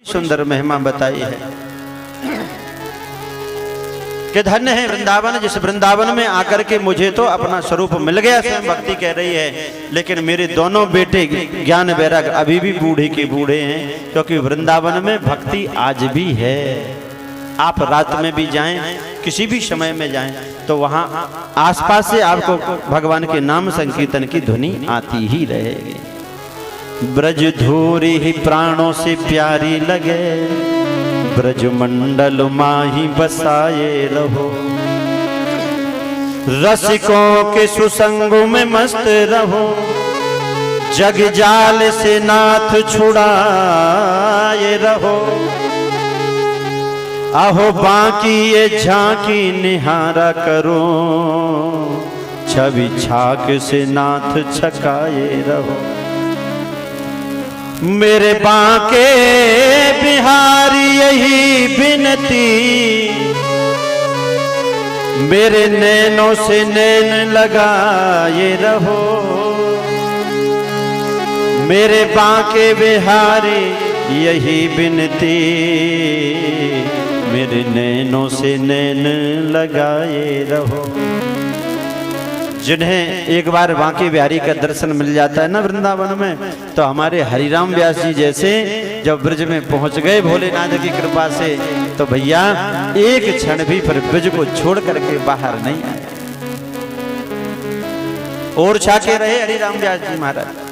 सुंदर महिमा बताई है कि धन्य है वृंदावन, जिस वृंदावन में आकर के मुझे तो अपना स्वरूप मिल गया। स्वयं भक्ति कह रही है, लेकिन मेरे दोनों बेटे ज्ञान वैराग्य अभी भी बूढ़े के बूढ़े हैं, क्योंकि वृंदावन में भक्ति आज भी है। आप रात में भी जाएं, किसी भी समय में जाएं, तो वहां आसपास से आपको भगवान के नाम संकीर्तन की ध्वनि आती ही रहेगी। ब्रज धूरी ही प्राणों से प्यारी लगे, ब्रज मंडल माही बसाए रहो, रसिकों के सुसंग में मस्त रहो, जग जाल से नाथ छुड़ाए रहो। आहो बाकी ये झांकी निहारा करो, छवि छाक से नाथ छकाए रहो। मेरे बांके बिहारी यही बिनती, मेरे नैनों से नैन लगाए रहो। मेरे बांके बिहारी यही बिनती, मेरे नैनों से नैन लगाए रहो। जिन्हें एक बार बांके बिहारी का दर्शन मिल जाता है ना वृंदावन में, तो हमारे हरिराम व्यास जी जैसे जब ब्रज में पहुंच गए भोलेनाथ की कृपा से, तो भैया एक क्षण भी फिर ब्रज को छोड़ करके बाहर नहीं आए और छाके रहे हरिराम व्यास जी महाराज।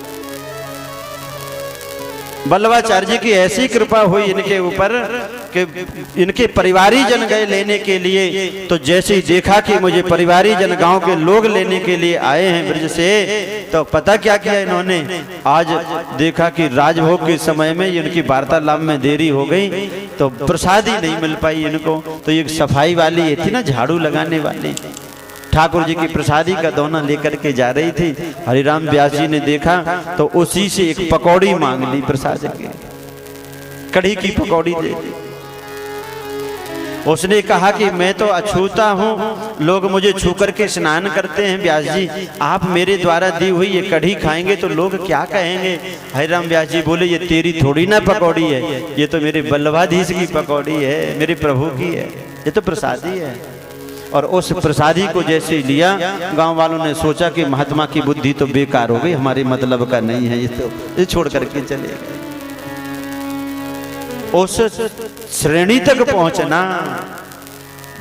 बल्लभाचार्य जी की ऐसी कृपा हुई इनके ऊपर कि इनके परिवारी जन गए लेने के लिए, तो जैसे ही देखा कि मुझे परिवारी जन गांव के लोग लेने के लिए आए हैं ब्रज से, तो पता क्या किया इन्होंने, आज देखा कि राजभोग के समय में इनकी वार्तालाप में देरी हो गई, तो प्रसाद ही नहीं मिल पाई इनको। तो एक सफाई वाली थी ना, झाड़ू लगाने वाली, ठाकुर जी की प्रसादी का दोना लेकर के जा रही थी। हरिराम व्यास जी ने देखा तो उसी से एक पकौड़ी मांग ली प्रसाद की, कढ़ी की पकौड़ी दे दी। उसने कहा कि मैं तो अछूता हूँ, लोग मुझे छू करके स्नान करते हैं, व्यास जी आप मेरे द्वारा दी हुई ये कढ़ी खाएंगे तो लोग क्या कहेंगे। हरिराम व्यास जी बोले, ये तेरी थोड़ी ना पकौड़ी है, ये तो मेरे बल्लभाधीश की पकौड़ी है, मेरे प्रभु की है, ये तो प्रसादी है। और उस प्रसादी को जैसे लिया, गांव वालों ने सोचा कि महात्मा की बुद्धि तो बेकार हो गई, हमारे मतलब का नहीं है, ये तो ये छोड़ करके चले गए। उस श्रेणी तक पहुंचना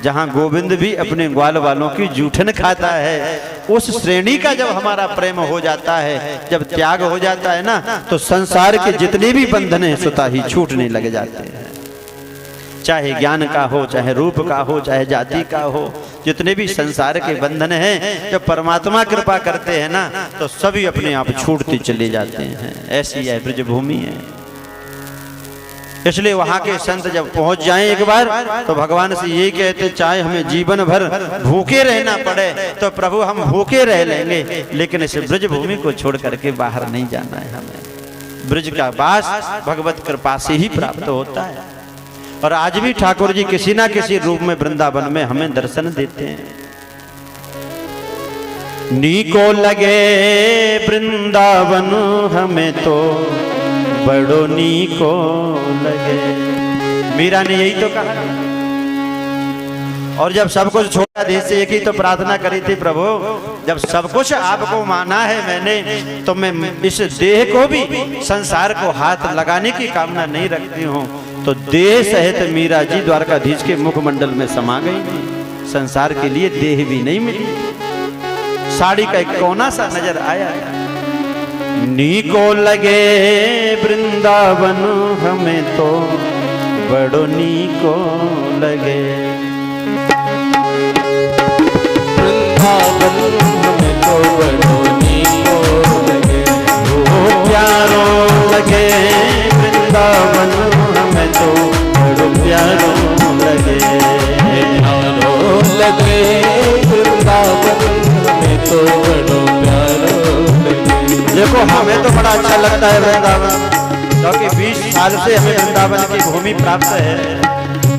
जहां गोविंद भी अपने ग्वाल वालों की जूठन खाता है, उस श्रेणी का जब हमारा प्रेम हो जाता है, जब त्याग हो जाता है ना, तो संसार के जितने भी बंधन है स्वतः ही छूटने लग जाते हैं। चाहे ज्ञान का हो, चाहे रूप का हो, चाहे जाति का हो, जितने भी संसार के बंधन हैं, जब परमात्मा कृपा करते हैं ना, तो सभी अपने आप छूटते चले जाते हैं। ऐसी है ब्रज भूमि है। इसलिए वहां के संत जब पहुंच जाएं एक बार, तो भगवान से ये कहते, चाहे हमें जीवन भर भूखे रहना पड़े तो प्रभु हम भूखे रह लेंगे, लेकिन इस ब्रज भूमि को छोड़ करके बाहर नहीं जाना है हमें। ब्रज का वास भगवत कृपा से ही प्राप्त होता है। और आज भी ठाकुर जी किसी ना किसी रूप में वृंदावन में हमें दर्शन देते हैं। नीको लगे वृंदावन हमें तो बड़ो नीको लगे, मीरा ने यही तो कहा। और जब सब कुछ छोड़ा, देश से एक ही तो प्रार्थना करी थी, प्रभु जब सब कुछ आपको माना है मैंने, तो मैं इस देह को भी, संसार को हाथ लगाने की कामना नहीं रखती हूँ। तो देह सहित मीरा जी द्वारकाधीश के मुखमंडल में समा गई थी। संसार के लिए देह भी नहीं मिली, साड़ी का एक कोना सा नजर आया। नीको लगे वृंदावन हमें तो बड़ो नीको लगे, वृंदावन हमें तो बड़ो नीको लगे, वो प्यारो लगे वृंदावन हमें तो बड़ो प्यारो लगे, प्यारो लगे वृंदावन हमें तो बड़ो प्यारो लगे। देखो हमें तो बड़ा अच्छा लगता है वृंदावन, क्योंकि 20 साल से हमें वृंदावन की भूमि प्राप्त है,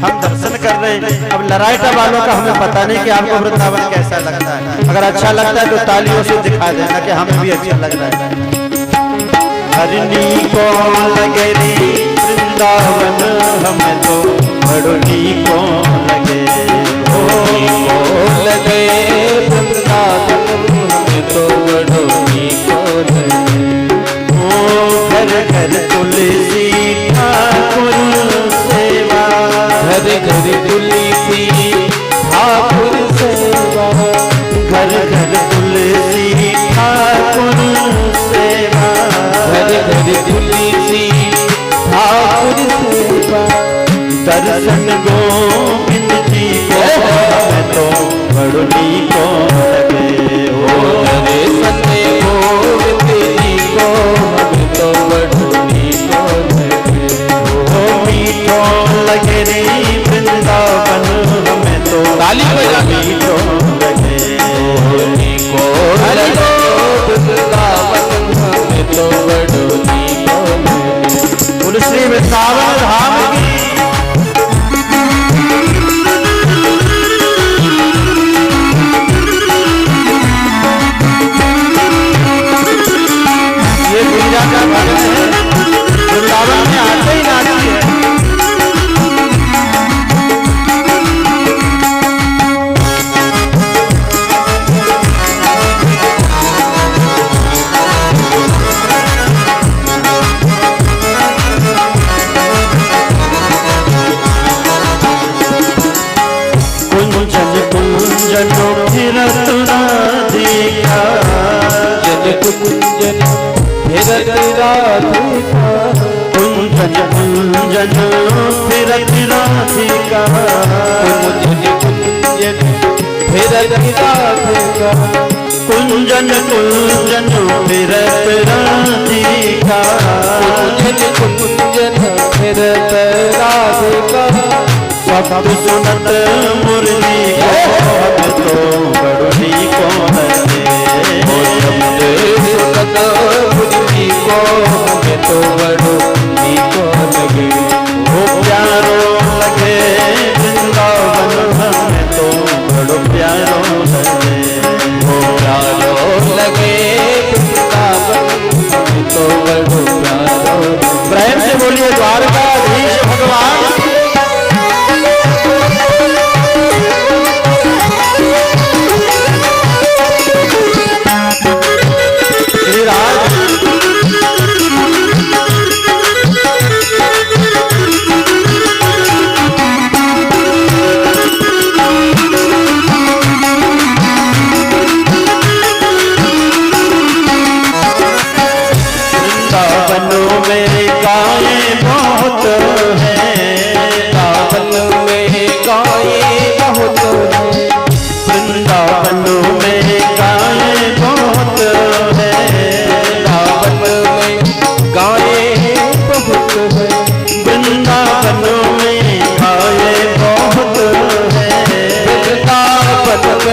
हम दर्शन कर रहे हैं। अब लराइटा वालों का हमें पता नहीं कि आपको वृंदावन कैसा लगता है। अगर अच्छा लगता है तो तालियों से दिखा देना कि हमें भी अच्छा लग रहा है। हरनी को लगे वृंदावन हमें तो बड़ो नीको लगे। नीको लगे वृंदावन हमें तो बड़ो नीको लगे। घर घर तुलसी ठाकुर सेवा, घर घर तुलसी ठाकुर सेवा, घर घर तुलसी ठाकुर सेवा, घर घर तुलसी ठाकुर सेवा। दर्शन गोविंद जी को हमें तो बड़ो नीको लगे। दर्शन गोविंद जी को हमें तो बड़ो नीको लगे। मीठो लगे रे वृंदावन हमें तो ताली बजा मीठो लगे। नीको लगे वृंदावन हमें तो बड़ो नीको लगे। बोल श्री वृंदावन धाम की। ये मीरा का भजन है, वृंदावन में आते ही नाचती है। कुंजन कुंजनो फिरत राधिका, जन कुंजन फिरत राधिका, कुंजन कुंजन फिरत राधिका, कुंजन कुंजन फिरत राधिका, कुंजन कुंजन फिरत राधिका, कुंजन कुंजन फिरत राधिका। सब सुनत मुरली हमें तो बड़ो नीको लगे। सुनत मुरली को हमें तो बड़ो नीको लगे। प्यारो लगे वृंदावन हमें तो बड़ो प्यारो लगे। प्यारो लगे वृंदावन हमें तो बड़ो प्यारो। प्रेम से बोलिए द्वारकाधीश भगवान। वृंदावनों में गायें बहुत हैं, वृंदावन में गायें बहुत हैं, वृंदावनों में गायें बहुत हैं, वृंदावन में गायें बहुत हैं, वृंदावनों में गायें बहुत हैं, वृंदावन में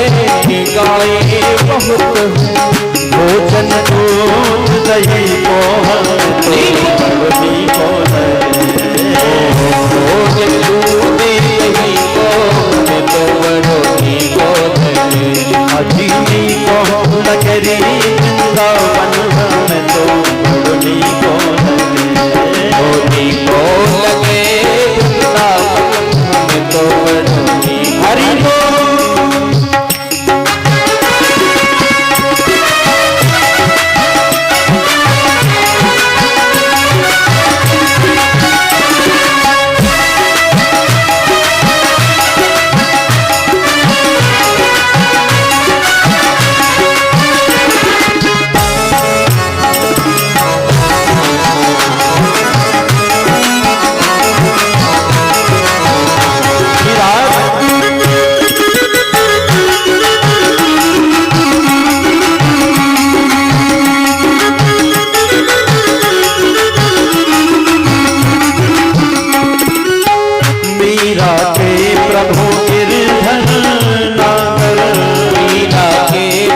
गायें बहुत हैं। भोजन दूध दही को हमें तो बड़ो नीको लगे। भोजन दूध दही को हमें तो बड़ो नीको लगे। अजी नीको लगे रे वृंदावन हमें तो बड़ो नीको लगे। नीको लगे वृंदावन हमें तो बड़ो नीको। हरि बोल।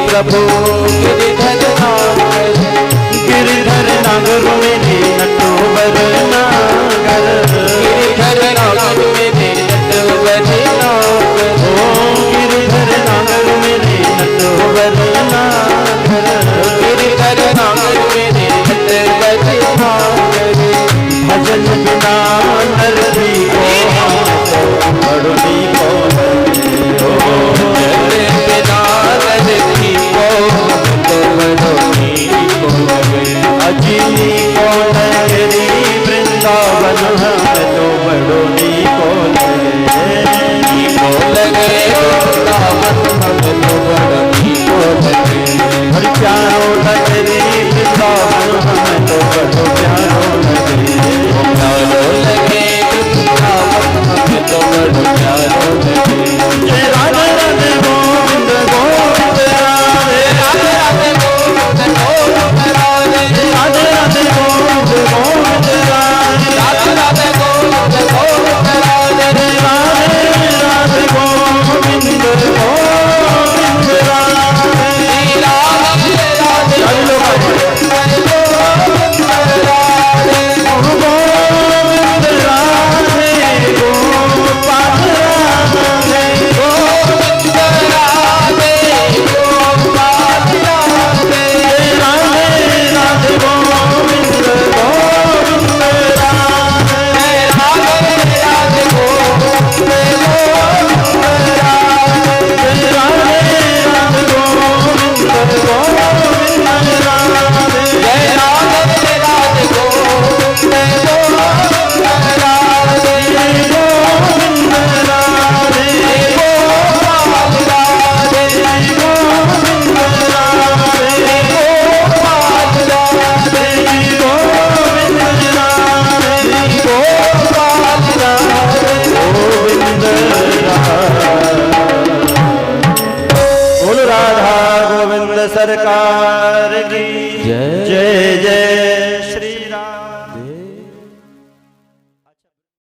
प्रभु गिरिधर नागर, गिरिधर नागर मेरे नटवर नागर, गिरिधर नागर मेरे नटवर नागर, ओ गिरिधर नागर मेरे नटवर नागर, गिरिधर नागर मेरे नटवर नागर। भजन बिना नर भी हमें तो बड़ो नीको लगे वृंदावन हमें तो बड़ो नीको लगे हरि प्यारो लगे रे वृंदावन हमें तो बड़ो प्यारो लगे